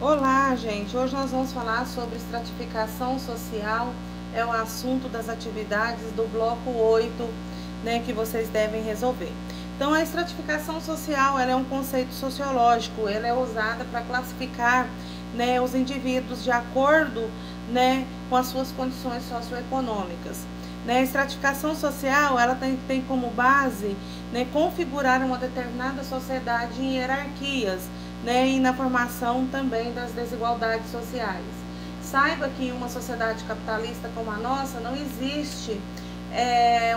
Olá, gente! Hoje nós vamos falar sobre estratificação social, é o assunto das atividades do bloco 8, né, que vocês devem resolver. Então, a estratificação social, ela é um conceito sociológico, ela é usada para classificar, né, os indivíduos de acordo, né, com as suas condições socioeconômicas. Né, a estratificação social, ela tem como base, né, configurar uma determinada sociedade em hierarquias, né, e na formação também das desigualdades sociais. Saiba que em uma sociedade capitalista como a nossa não existe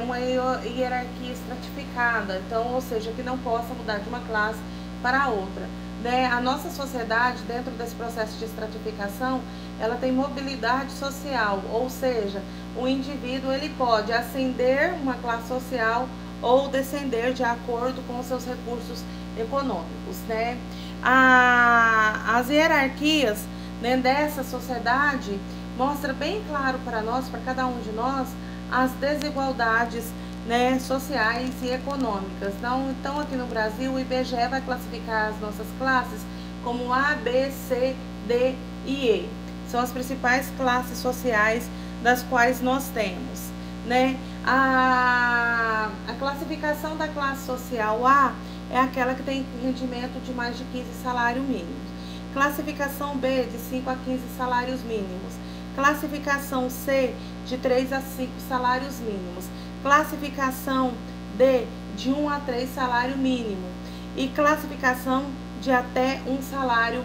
uma hierarquia estratificada, então, ou seja, que não possa mudar de uma classe para outra. Né? A nossa sociedade, dentro desse processo de estratificação, ela tem mobilidade social, ou seja, o indivíduo ele pode ascender uma classe social ou descender de acordo com os seus recursos econômicos, né? As hierarquias, né, dessa sociedade mostra bem claro para nós, para cada um de nós, as desigualdades, né, sociais e econômicas. Então, aqui no Brasil, o IBGE vai classificar as nossas classes como A, B, C, D e E. São as principais classes sociais das quais nós temos, né? A classificação da classe social A é aquela que tem rendimento de mais de 15 salários mínimos. Classificação B, de 5 a 15 salários mínimos. Classificação C, de 3 a 5 salários mínimos. Classificação D, de 1 a 3 salário mínimo. E classificação de até 1 salário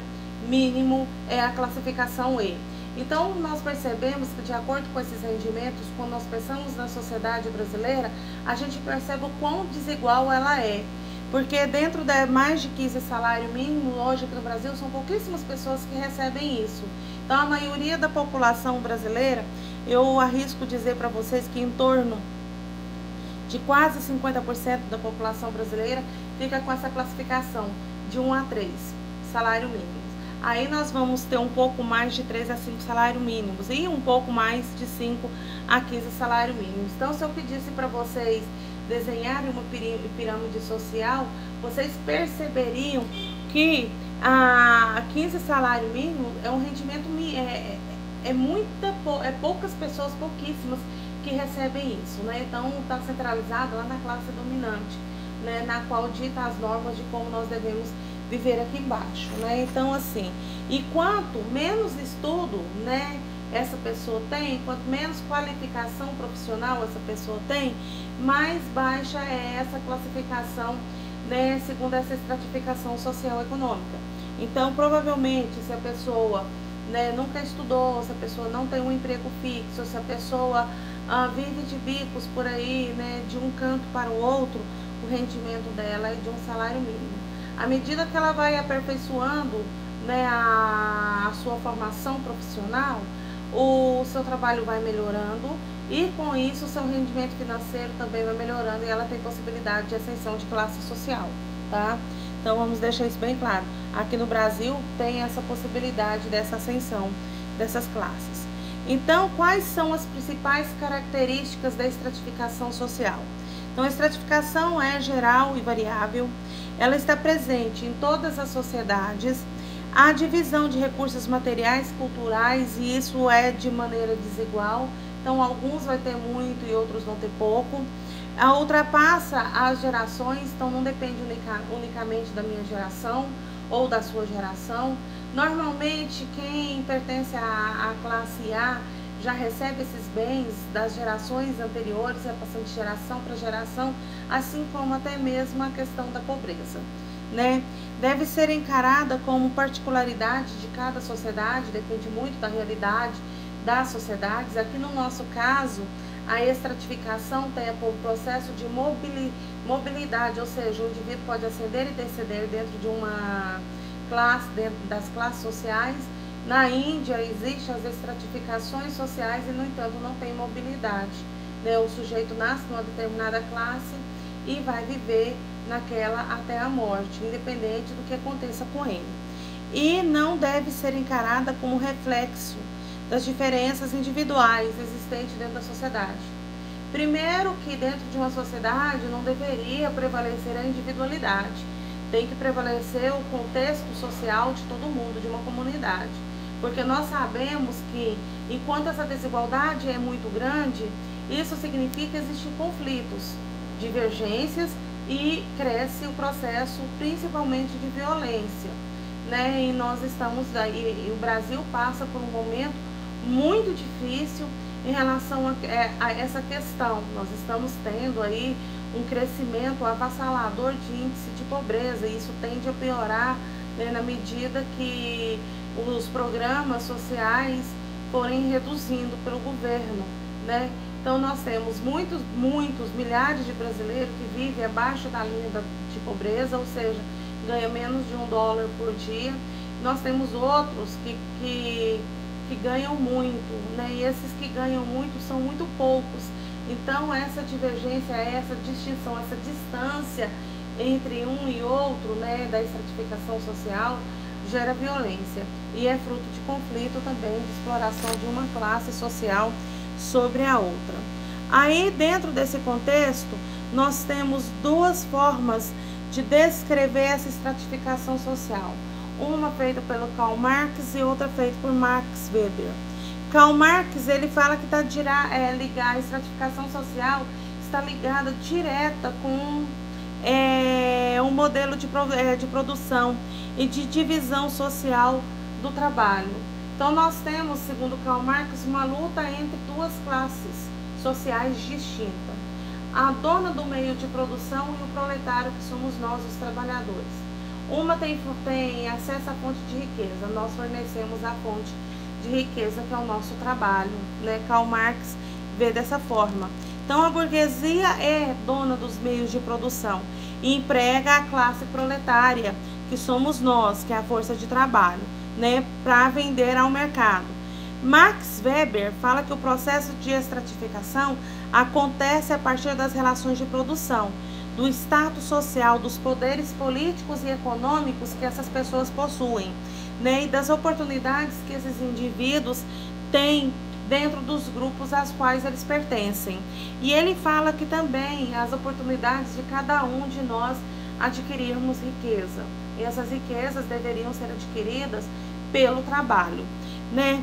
mínimo é a classificação E. Então, nós percebemos que, de acordo com esses rendimentos, quando nós pensamos na sociedade brasileira, a gente percebe o quão desigual ela é. Porque dentro de mais de 15 salário mínimo, hoje aqui no Brasil, são pouquíssimas pessoas que recebem isso. Então, a maioria da população brasileira, eu arrisco dizer para vocês que em torno de quase 50% da população brasileira fica com essa classificação de 1 a 3 salário mínimo. Aí nós vamos ter um pouco mais de 3 a 5 salários mínimos e um pouco mais de 5 a 15 salários mínimos. Então, se eu pedisse para vocês desenharem uma pirâmide social, vocês perceberiam que a 15 salário mínimo é um rendimento, poucas pessoas, pouquíssimas, que recebem isso, né? Então, está centralizado lá na classe dominante, né? Na qual dita as normas de como nós devemos viver aqui embaixo, né? Então, assim, e quanto menos estudo, né, essa pessoa tem, quanto menos qualificação profissional essa pessoa tem, mais baixa é essa classificação, né, segundo essa estratificação social econômica. Então, provavelmente, se a pessoa, né, nunca estudou, se a pessoa não tem um emprego fixo, se a pessoa vive de bicos por aí, né, de um canto para o outro, o rendimento dela é de um salário mínimo. À medida que ela vai aperfeiçoando, né, a sua formação profissional, o seu trabalho vai melhorando e com isso o seu rendimento financeiro também vai melhorando e ela tem possibilidade de ascensão de classe social, tá? Então vamos deixar isso bem claro. Aqui no Brasil tem essa possibilidade dessa ascensão dessas classes. Então, quais são as principais características da estratificação social? Então, a estratificação é geral e variável, ela está presente em todas as sociedades. A divisão de recursos materiais, culturais, e isso é de maneira desigual. Então, alguns vai ter muito e outros vão ter pouco. Ultrapassa as gerações, então não depende unicamente da minha geração ou da sua geração. Normalmente, quem pertence à classe A já recebe esses bens das gerações anteriores, passando de geração para geração, assim como até mesmo a questão da pobreza, né? Deve ser encarada como particularidade de cada sociedade, depende muito da realidade das sociedades. Aqui no nosso caso, a estratificação tem o processo de mobilidade, ou seja, o indivíduo pode ascender e descender dentro de uma classe, dentro das classes sociais. Na Índia existem as estratificações sociais e, no entanto, não tem mobilidade, né? O sujeito nasce numa determinada classe e vai viver naquela até a morte, independente do que aconteça com ele. E não deve ser encarada como reflexo das diferenças individuais existentes dentro da sociedade. Primeiro que dentro de uma sociedade não deveria prevalecer a individualidade. tem que prevalecer o contexto social de todo mundo, de uma comunidade. Porque nós sabemos que, enquanto essa desigualdade é muito grande, isso significa que existem conflitos, divergências e cresce o processo principalmente de violência, né? E nós estamos aí, o Brasil passa por um momento muito difícil em relação a essa questão. Nós estamos tendo aí um crescimento avassalador de índice de pobreza, e isso tende a piorar, né, na medida que os programas sociais forem reduzindo pelo governo, né? Então nós temos muitos milhares de brasileiros que vivem abaixo da linha de pobreza, ou seja, ganha menos de $1 por dia. Nós temos outros que ganham muito, né? E esses que ganham muito são muito poucos. Então essa divergência, essa distinção, essa distância entre um e outro, né, da estratificação social, gera violência e é fruto de conflito também, de exploração de uma classe social sobre a outra. Aí, dentro desse contexto, nós temos duas formas de descrever essa estratificação social. Uma feita pelo Karl Marx e outra feita por Max Weber. Karl Marx, ele fala que a estratificação social está ligada direta com um modelo de produção e de divisão social do trabalho. Então nós temos, segundo Karl Marx, uma luta entre duas classes sociais distintas: a dona do meio de produção e o proletário, que somos nós, os trabalhadores. Uma tem acesso à fonte de riqueza, nós fornecemos a fonte de riqueza, que é o nosso trabalho, né? Karl Marx vê dessa forma. Então a burguesia é dona dos meios de produção e emprega a classe proletária, que somos nós, que é a força de trabalho, né, para vender ao mercado. Max Weber fala que o processo de estratificação acontece a partir das relações de produção, do status social, dos poderes políticos e econômicos que essas pessoas possuem, né, e das oportunidades que esses indivíduos têm dentro dos grupos aos quais eles pertencem. E ele fala que também as oportunidades de cada um de nós adquirirmos riqueza. E essas riquezas deveriam ser adquiridas pelo trabalho, né?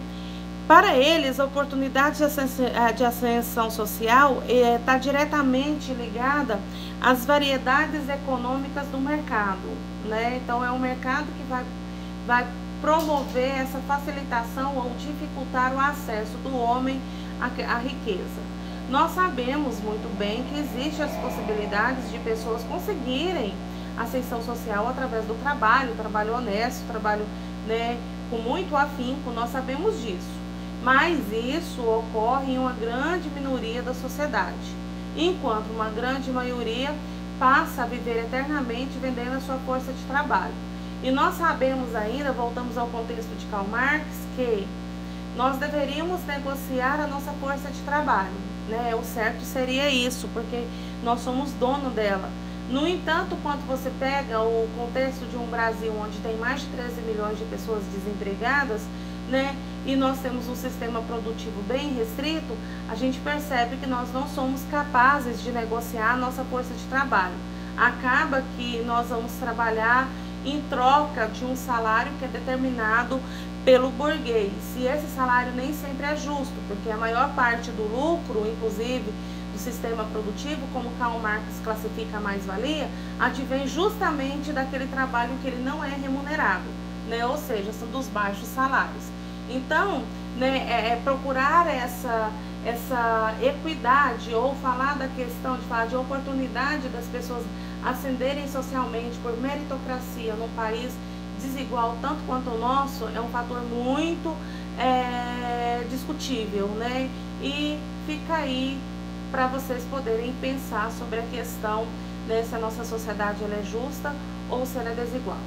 Para eles, a oportunidade de ascensão social está diretamente ligada às variedades econômicas do mercado, né? Então é o mercado que vai promover essa facilitação ou dificultar o acesso do homem à riqueza. Nós sabemos muito bem que existem as possibilidades de pessoas conseguirem ascensão social através do trabalho honesto, trabalho, né, com muito afinco, nós sabemos disso. Mas isso ocorre em uma grande minoria da sociedade, enquanto uma grande maioria passa a viver eternamente vendendo a sua força de trabalho. E nós sabemos ainda, voltamos ao contexto de Karl Marx, que nós deveríamos negociar a nossa força de trabalho, né? O certo seria isso, porque nós somos dono dela. No entanto, quando você pega o contexto de um Brasil onde tem mais de 13 milhões de pessoas desempregadas, né, e nós temos um sistema produtivo bem restrito, a gente percebe que nós não somos capazes de negociar a nossa força de trabalho. Acaba que nós vamos trabalhar em troca de um salário que é determinado pelo burguês. E esse salário nem sempre é justo, porque a maior parte do lucro, inclusive, do sistema produtivo, como Karl Marx classifica a mais-valia, advém justamente daquele trabalho que ele não é remunerado, né? Ou seja, são dos baixos salários. Então, né, procurar essa equidade, ou falar da questão de falar de oportunidade das pessoas ascenderem socialmente por meritocracia num país desigual tanto quanto o nosso, é um fator muito discutível, né? E fica aí para vocês poderem pensar sobre a questão, né, se a nossa sociedade ela é justa ou se ela é desigual.